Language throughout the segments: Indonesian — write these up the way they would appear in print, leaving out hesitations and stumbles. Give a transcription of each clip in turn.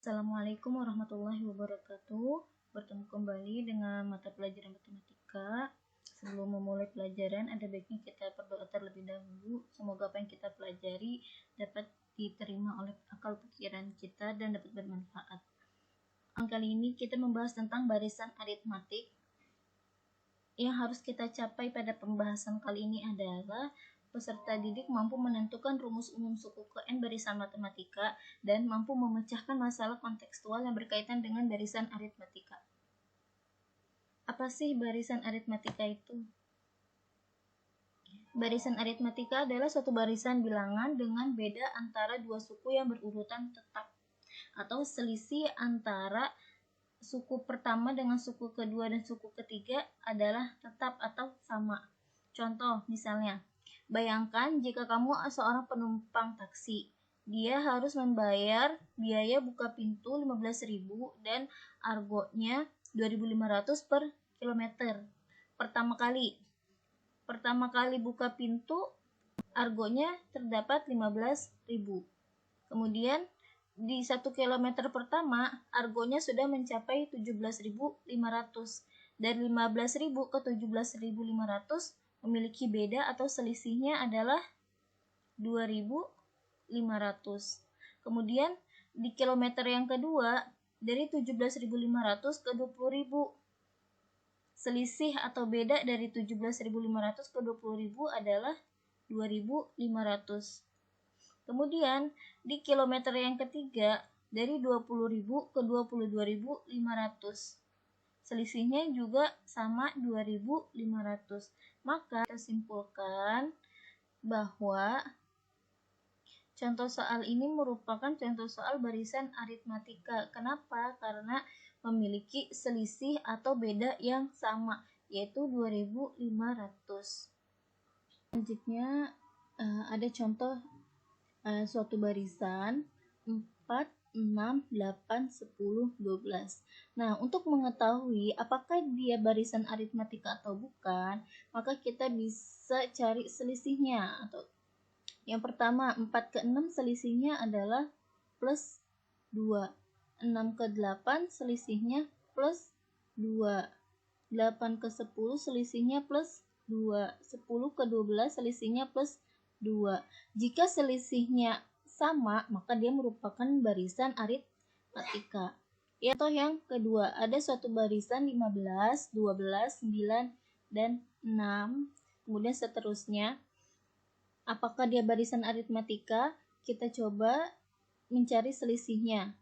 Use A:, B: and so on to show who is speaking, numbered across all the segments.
A: Assalamualaikum warahmatullahi wabarakatuh. Bertemu kembali dengan mata pelajaran matematika. Sebelum memulai pelajaran, ada baiknya kita berdoa terlebih dahulu. Semoga apa yang kita pelajari dapat diterima oleh akal pikiran kita dan dapat bermanfaat. Kali ini kita membahas tentang barisan aritmatik. Yang harus kita capai pada pembahasan kali ini adalah peserta didik mampu menentukan rumus umum suku ke N barisan matematika dan mampu memecahkan masalah kontekstual yang berkaitan dengan barisan aritmatika. Apa sih barisan aritmatika itu? Barisan aritmatika adalah suatu barisan bilangan dengan beda antara dua suku yang berurutan tetap atau selisih antara suku pertama dengan suku kedua dan suku ketiga adalah tetap atau sama. Contoh misalnya, bayangkan jika kamu seorang penumpang taksi. Dia harus membayar biaya buka pintu 15.000 dan argonya 2.500 per kilometer. Pertama kali buka pintu, argonya terdapat 15.000. Kemudian di 1 kilometer pertama, argonya sudah mencapai 17.500. Dari 15.000 ke 17.500 memiliki beda atau selisihnya adalah 2.500. Kemudian di kilometer yang kedua, dari 17.500 ke 20.000. Selisih atau beda dari 17.500 ke 20.000 adalah 2.500. Kemudian di kilometer yang ketiga, dari 20.000 ke 22.500. Selisihnya juga sama 2.500. Maka kita simpulkan bahwa contoh soal ini merupakan contoh soal barisan aritmatika. Kenapa? Karena memiliki selisih atau beda yang sama, yaitu 2.500. Selanjutnya ada contoh suatu barisan 4, 6, 8, 10, 12. Nah, untuk mengetahui apakah dia barisan aritmatika atau bukan, maka kita bisa cari selisihnya. Atau yang pertama, 4 ke 6 selisihnya adalah plus 2. 6 ke 8 selisihnya plus 2. 8 ke 10 selisihnya plus 2. 10 ke 12 selisihnya plus 2. Jika selisihnya sama, maka dia merupakan barisan aritmatika. Contoh yang kedua, ada suatu barisan 15, 12, 9, dan 6, kemudian seterusnya. Apakah dia barisan aritmatika? Kita coba mencari selisihnya.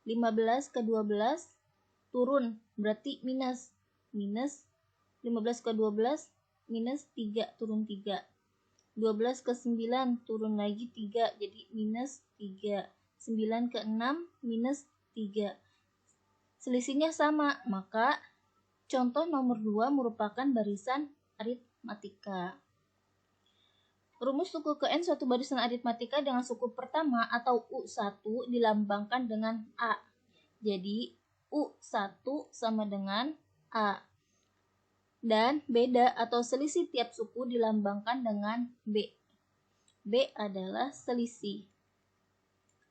A: 15 ke 12 turun, berarti minus. 15 ke 12 minus 3, turun 3. 12 ke 9 turun lagi 3, jadi minus 3. 9 ke 6 minus 3. Selisihnya sama, maka contoh nomor 2 merupakan barisan aritmatika. Rumus suku ke N suatu barisan aritmatika dengan suku pertama atau U1 dilambangkan dengan A. Jadi U1 sama dengan A. Dan beda atau selisih tiap suku dilambangkan dengan B. B adalah selisih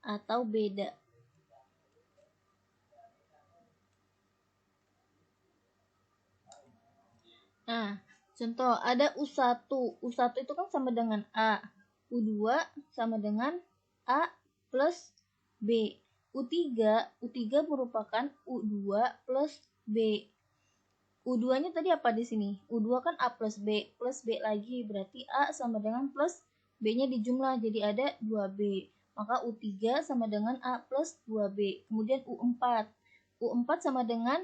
A: atau beda. Nah, contoh ada U1. U1 itu kan sama dengan A. U2 sama dengan A plus B. U3 merupakan U2 plus B. U2-nya tadi apa di sini? U2 kan A plus B lagi, berarti A sama dengan plus B-nya dijumlah, jadi ada 2B. Maka U3 sama dengan A plus 2B. Kemudian U4. U4 sama dengan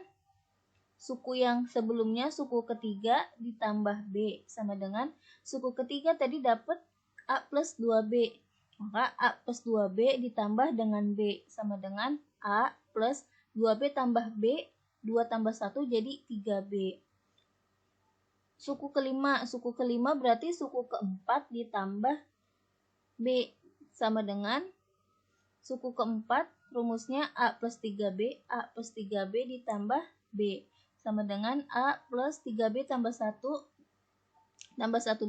A: suku yang sebelumnya, suku ketiga ditambah B, sama dengan suku ketiga tadi dapat A plus 2B. Maka A plus 2B ditambah dengan B, sama dengan A plus 2B tambah B, 2 tambah 1 jadi 3B. Suku kelima berarti suku keempat ditambah B, sama dengan suku keempat, rumusnya A plus 3B, A plus 3B ditambah B, sama dengan A plus 3B tambah 1B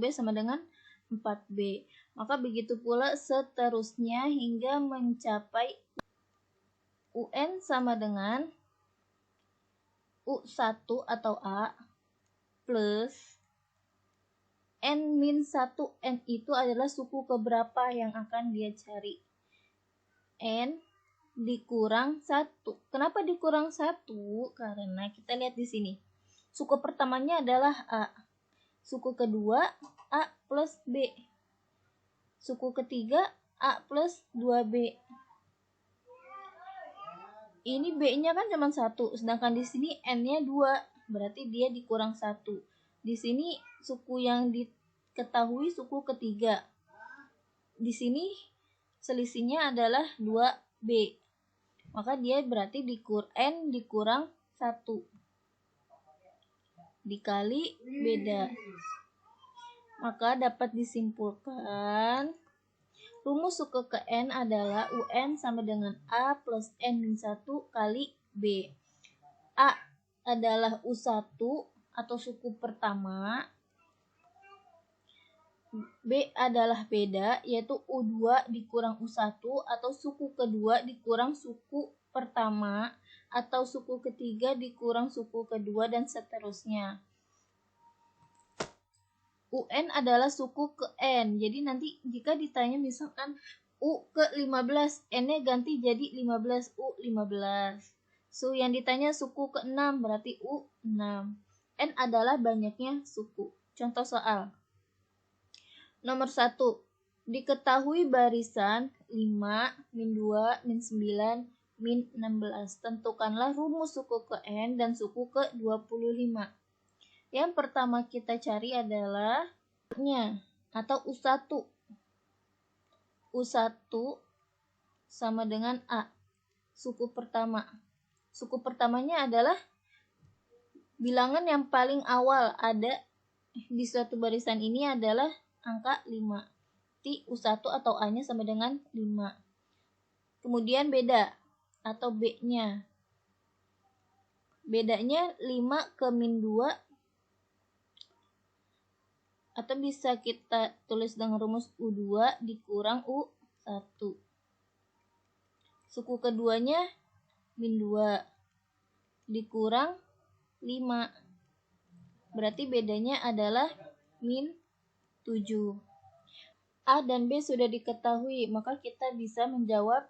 A: sama dengan 4B. Maka begitu pula seterusnya hingga mencapai UN sama dengan U1 atau A plus N-1. N itu adalah suku keberapa yang akan dia cari. N dikurang 1. Kenapa dikurang 1? Karena kita lihat di sini. Suku pertamanya adalah A. Suku kedua A plus B. Suku ketiga A plus 2B. Ini B-nya kan cuma 1, sedangkan di sini N-nya 2, berarti dia dikurang 1. Di sini suku yang diketahui suku ketiga. Di sini selisihnya adalah 2B. Maka dia berarti N dikurang 1. Dikali beda. Maka dapat disimpulkan rumus suku ke N adalah UN sama dengan A plus N-1 kali B. A adalah U1 atau suku pertama. B adalah beda, yaitu U2 dikurang U1 atau suku kedua dikurang suku pertama atau suku ketiga dikurang suku kedua dan seterusnya. UN adalah suku ke N. Jadi nanti jika ditanya misalkan U ke 15, N-nya ganti jadi 15, U 15. So yang ditanya suku ke 6 berarti U 6. N adalah banyaknya suku. Contoh soal. Nomor 1. Diketahui barisan 5, min 2, min 9, min 16. Tentukanlah rumus suku ke N dan suku ke 25. Yang pertama kita cari adalah U-nya atau U1. U1 sama dengan A. Suku pertama. Suku pertamanya adalah bilangan yang paling awal ada di suatu barisan ini adalah angka 5. Berarti U1 atau A-nya sama dengan 5. Kemudian beda atau B-nya. Bedanya 5 ke min 2 atau bisa kita tulis dengan rumus U2 dikurang U1. Suku keduanya min 2 dikurang 5. Berarti bedanya adalah min 7. A dan B sudah diketahui, maka kita bisa menjawab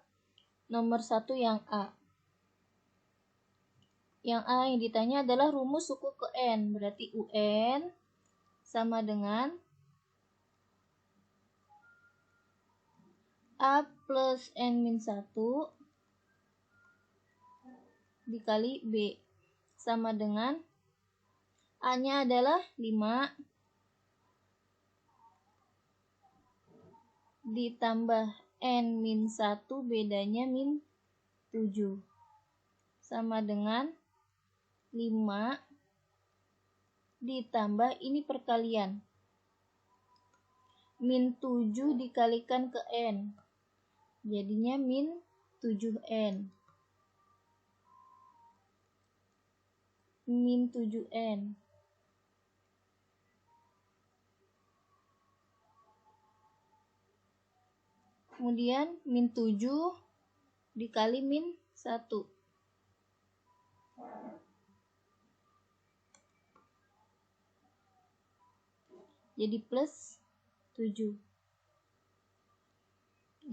A: nomor 1 yang A. Yang A yang ditanya adalah rumus suku ke N, berarti UN sama dengan A plus N-1 dikali B sama dengan A-nya adalah 5 ditambah N-1 bedanya min 7 sama dengan 5 ditambah ini perkalian. Min 7 dikalikan ke N. Jadinya min 7N. Min 7N. Kemudian min 7 dikali min 1. Jadi plus 7.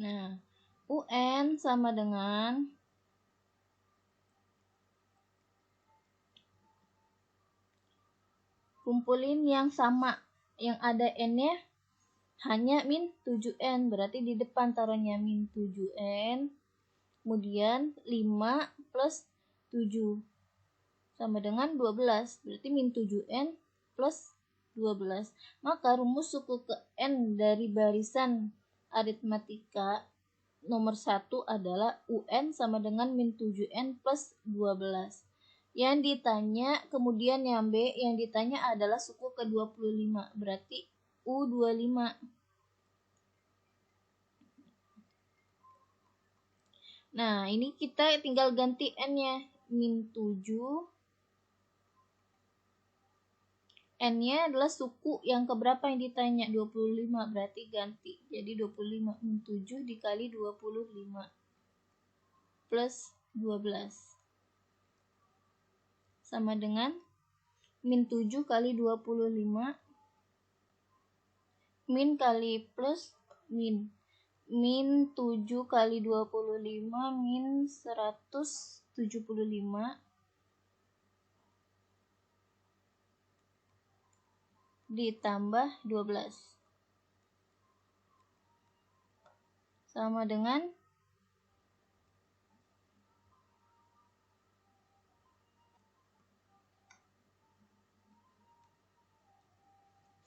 A: Nah, UN sama dengan kumpulin yang sama, yang ada N-nya hanya min 7N, berarti di depan taruhnya min 7N, kemudian 5 plus 7 sama dengan 12, berarti min 7N plus 12. Maka rumus suku ke N dari barisan aritmatika nomor 1 adalah UN sama dengan min 7N plus 12. Yang ditanya, kemudian yang B, yang ditanya adalah suku ke 25, berarti U25. Nah, ini kita tinggal ganti N-nya, min 7. N-nya adalah suku yang keberapa yang ditanya, 25, berarti ganti. Jadi 25 min 7 dikali 25 plus 12. Sama dengan min 7 kali 25 min kali plus min. Min 7 kali 25 min 175 ditambah 12 sama dengan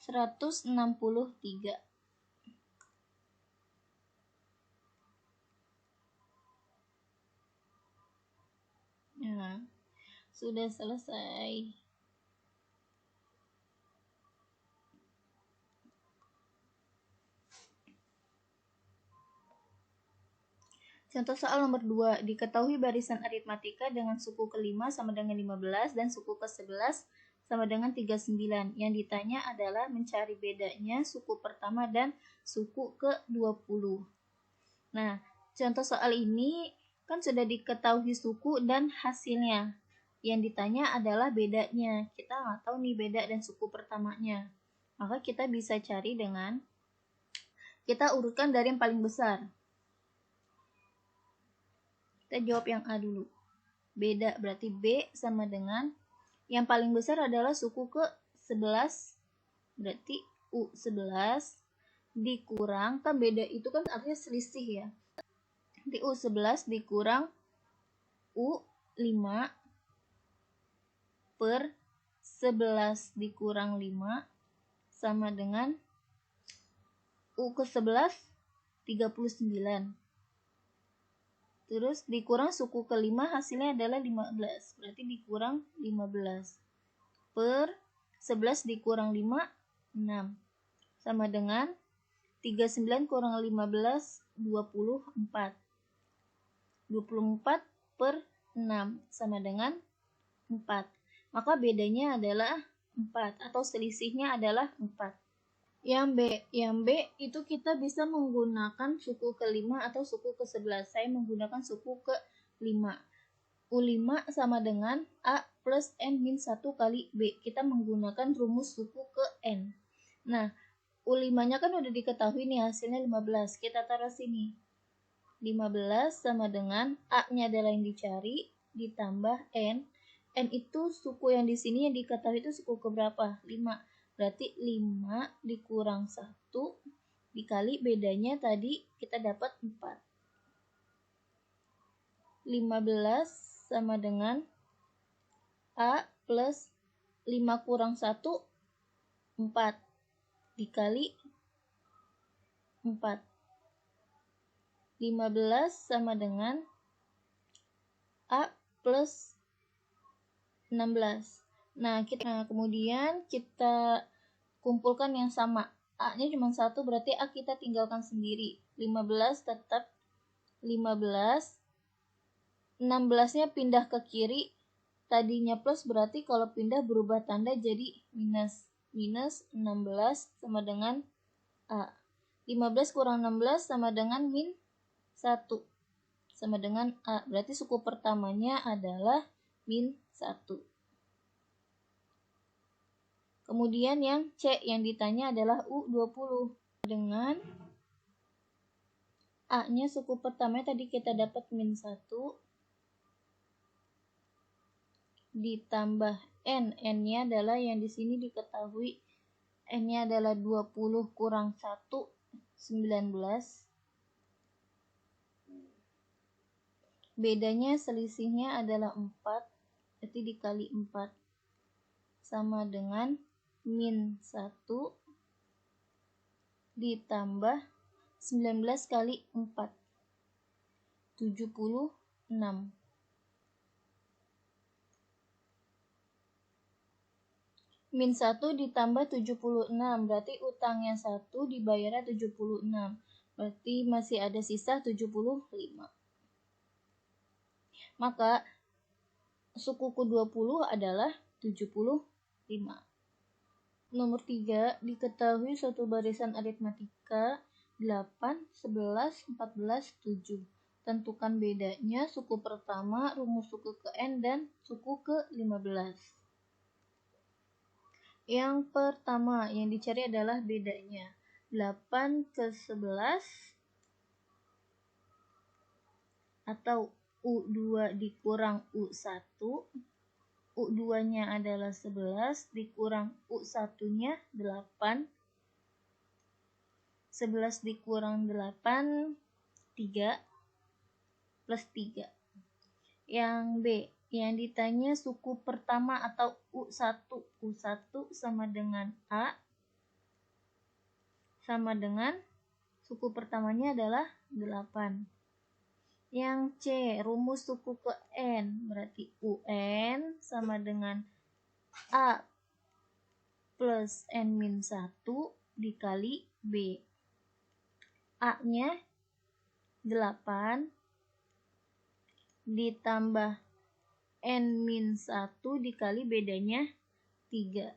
A: 163. Nah, sudah selesai. Contoh soal nomor 2. Diketahui barisan aritmatika dengan suku ke-5 sama dengan 15 dan suku ke-11 sama dengan 39. Yang ditanya adalah mencari bedanya suku pertama dan suku ke-20. Nah, contoh soal ini kan sudah diketahui suku dan hasilnya. Yang ditanya adalah bedanya. Kita nggak tahu nih beda dan suku pertamanya. Maka kita bisa cari dengan kita urutkan dari yang paling besar. Kita jawab yang A dulu. Beda berarti B sama dengan yang paling besar adalah suku ke-11. Berarti U11 dikurang, kan beda itu kan artinya selisih ya. Di U11 dikurang U5 per 11 dikurang 5 sama dengan U ke-11 39. Terus dikurang suku ke-5 hasilnya adalah 15. Berarti dikurang 15 per 11 dikurang 5 6 sama dengan 39 kurang 15 24. 24 per 6 sama dengan 4. Maka bedanya adalah 4 atau selisihnya adalah 4. Yang B itu kita bisa menggunakan suku ke-5 atau suku ke-11. Saya menggunakan suku ke-5. U5 sama dengan A plus N min 1 kali B. Kita menggunakan rumus suku ke N. Nah, U5-nya kan udah diketahui nih hasilnya 15. Kita taruh sini. 15 sama dengan A-nya adalah yang dicari ditambah N. N itu suku yang di sini yang diketahui itu suku ke berapa? 5. Berarti 5 dikurang 1 dikali bedanya tadi kita dapat 4. 15 sama dengan A plus 5 kurang 1 4 dikali 4. 15 sama dengan A plus 16. Nah, kemudian kita kumpulkan yang sama. A-nya cuma 1, berarti A kita tinggalkan sendiri. 15 tetap 15. 16-nya pindah ke kiri. Tadinya plus, berarti kalau pindah berubah tanda jadi minus. Minus 16 sama dengan A. 15 kurang 16 sama dengan min 1. Sama dengan A. Berarti suku pertamanya adalah min 1. Kemudian yang C yang ditanya adalah U20. Dengan A-nya suku pertama tadi kita dapat min 1 ditambah N. N-nya adalah yang di sini diketahui N-nya adalah 20 kurang 1 19. Bedanya selisihnya adalah 4. Berarti dikali 4 sama dengan min 1 ditambah 19 kali 4 76. Min 1 ditambah 76 berarti utangnya 1 dibayarnya 76. Berarti masih ada sisa 75. Maka suku ke-20 adalah 75. Nomor 3, diketahui suatu barisan aritmatika 8, 11, 14, 7. Tentukan bedanya suku pertama, rumus suku ke N, dan suku ke-15. Yang pertama yang dicari adalah bedanya. 8 ke 11 atau U2 dikurang U1. U2-nya adalah 11 dikurang U1-nya 8. 11 dikurang 8, 3 plus 3. Yang B, yang ditanya suku pertama atau U1. U1 sama dengan A, sama dengan suku pertamanya adalah 8. Yang C, rumus suku ke N, berarti UN sama dengan A plus N-1 dikali B. A-nya 8 ditambah N-1 dikali bedanya 3.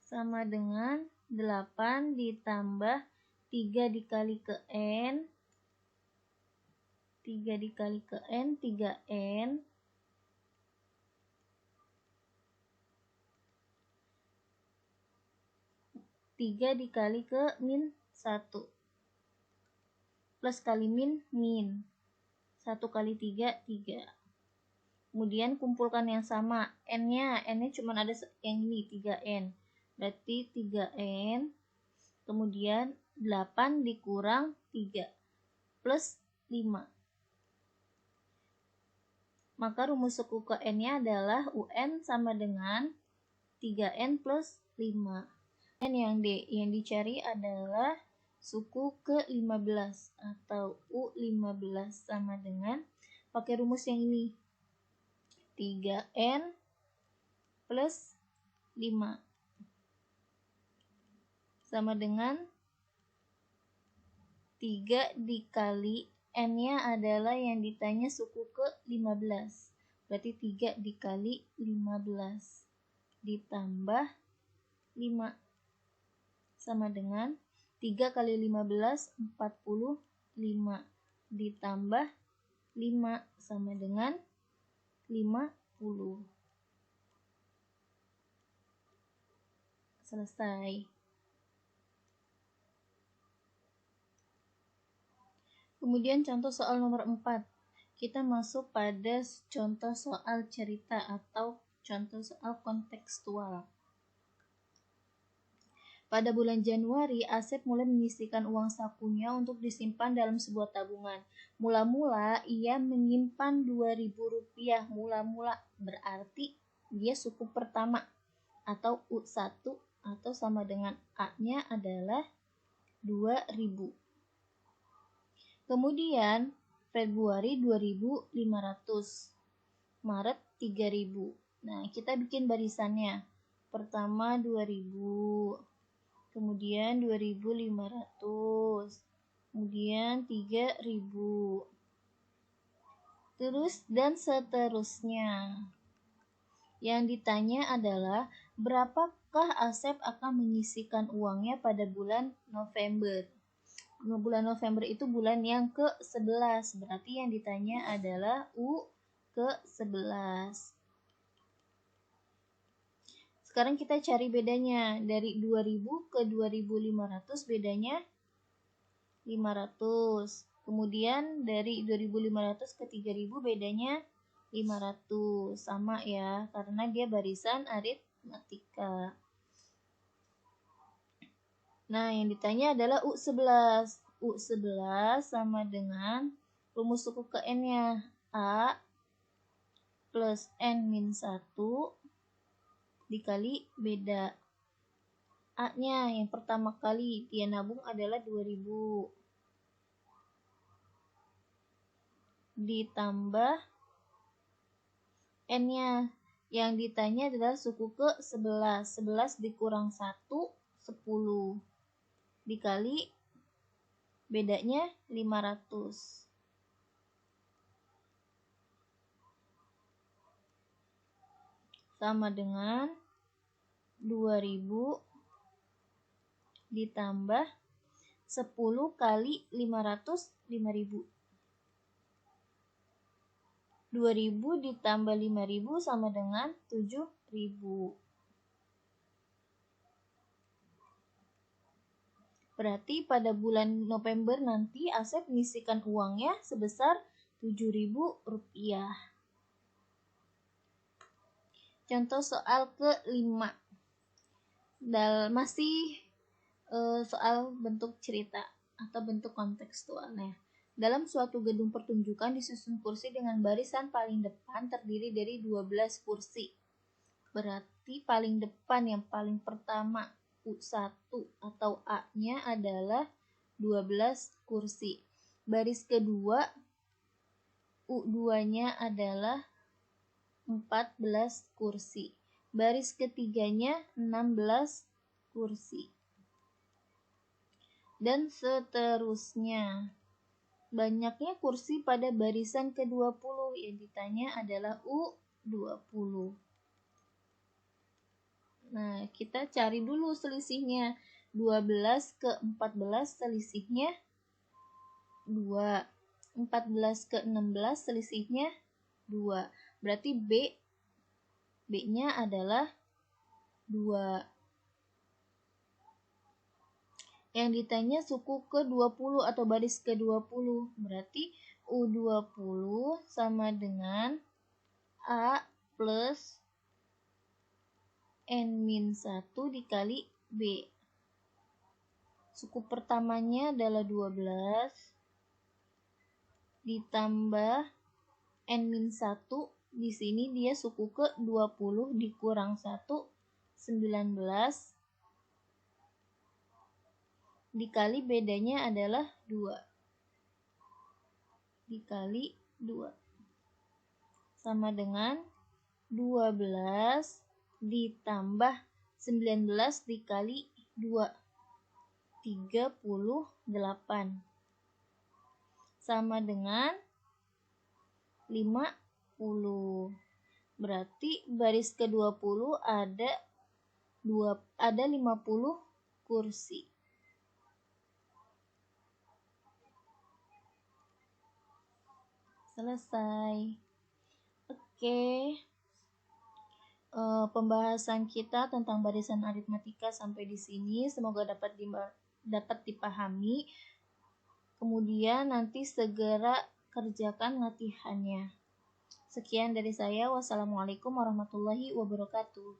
A: Sama dengan 8 ditambah 3 dikali ke N. 3 dikali ke N, 3N. 3 dikali ke min 1. Plus kali min, min. 1 kali 3, 3. Kemudian kumpulkan yang sama. N-nya cuma ada yang ini, 3N. Berarti 3N. Kemudian 8 dikurang 3. Plus 5. Maka rumus suku ke N-nya adalah UN sama dengan 3N plus 5. Dan yang D, yang dicari adalah suku ke-15 atau U15 sama dengan pakai rumus yang ini. 3N plus 5 sama dengan 3 dikali N-nya adalah yang ditanya suku ke-15. Berarti 3 dikali 15 ditambah 5 sama dengan 3 kali 15, 45 ditambah 5 sama dengan 50. Selesai. Kemudian contoh soal nomor 4. Kita masuk pada contoh soal cerita atau contoh soal kontekstual. Pada bulan Januari, Asep mulai menyisihkan uang sakunya untuk disimpan dalam sebuah tabungan. Mula-mula ia menyimpan Rp2.000. Mula-mula berarti dia suku pertama atau U1 atau sama dengan A-nya adalah 2.000. Kemudian Februari 2.500, Maret 3.000. Nah, kita bikin barisannya. Pertama 2.000, kemudian 2.500, kemudian 3.000. Terus dan seterusnya. Yang ditanya adalah berapakah Asep akan menyisihkan uangnya pada bulan November. Bulan November itu bulan yang ke-11. Berarti yang ditanya adalah U ke-11. Sekarang kita cari bedanya. Dari 2.000 ke 2.500 bedanya 500. Kemudian dari 2.500 ke 3.000 bedanya 500. Sama ya, karena dia barisan aritmatika. Nah, yang ditanya adalah U11. U11 sama dengan rumus suku ke N-nya. A plus N-1 dikali beda. A-nya yang pertama kali dia nabung adalah 2.000. Ditambah N-nya. Yang ditanya adalah suku ke-11. 11 dikurang 1, 10. Dikali bedanya 500. Sama dengan 2.000 ditambah 10 kali 500, 5.000. 2.000 ditambah 5.000 sama dengan 7.000. Berarti pada bulan November nanti Asep menyisihkan uangnya sebesar Rp7.000. Contoh soal ke-5. Masih soal bentuk cerita atau bentuk kontekstualnya. Dalam suatu gedung pertunjukan disusun kursi dengan barisan paling depan terdiri dari 12 kursi. Berarti paling depan yang paling pertama U1 atau A-nya adalah 12 kursi. Baris kedua U2-nya adalah 14 kursi. Baris ketiganya 16 kursi. Dan seterusnya. Banyaknya kursi pada barisan ke-20 yang ditanya adalah U20. Nah, kita cari dulu selisihnya. 12 ke 14 selisihnya 2. 14 ke 16 selisihnya 2. Berarti B-nya adalah 2. Yang ditanya suku ke-20 atau baris ke-20. Berarti U20 sama dengan A plus N-1 dikali B. Suku pertamanya adalah 12 ditambah N-1. Di sini dia suku ke-20 dikurang 1, 19. Dikali bedanya adalah 2. Dikali 2. Sama dengan 12 ditambah 19 dikali 2. 38. Sama dengan 50. Berarti baris ke-20 ada 50 kursi. Selesai. Oke. Pembahasan kita tentang barisan aritmatika sampai di sini. Semoga dapat dipahami. Kemudian nanti segera kerjakan latihannya. Sekian dari saya. Wassalamualaikum warahmatullahi wabarakatuh.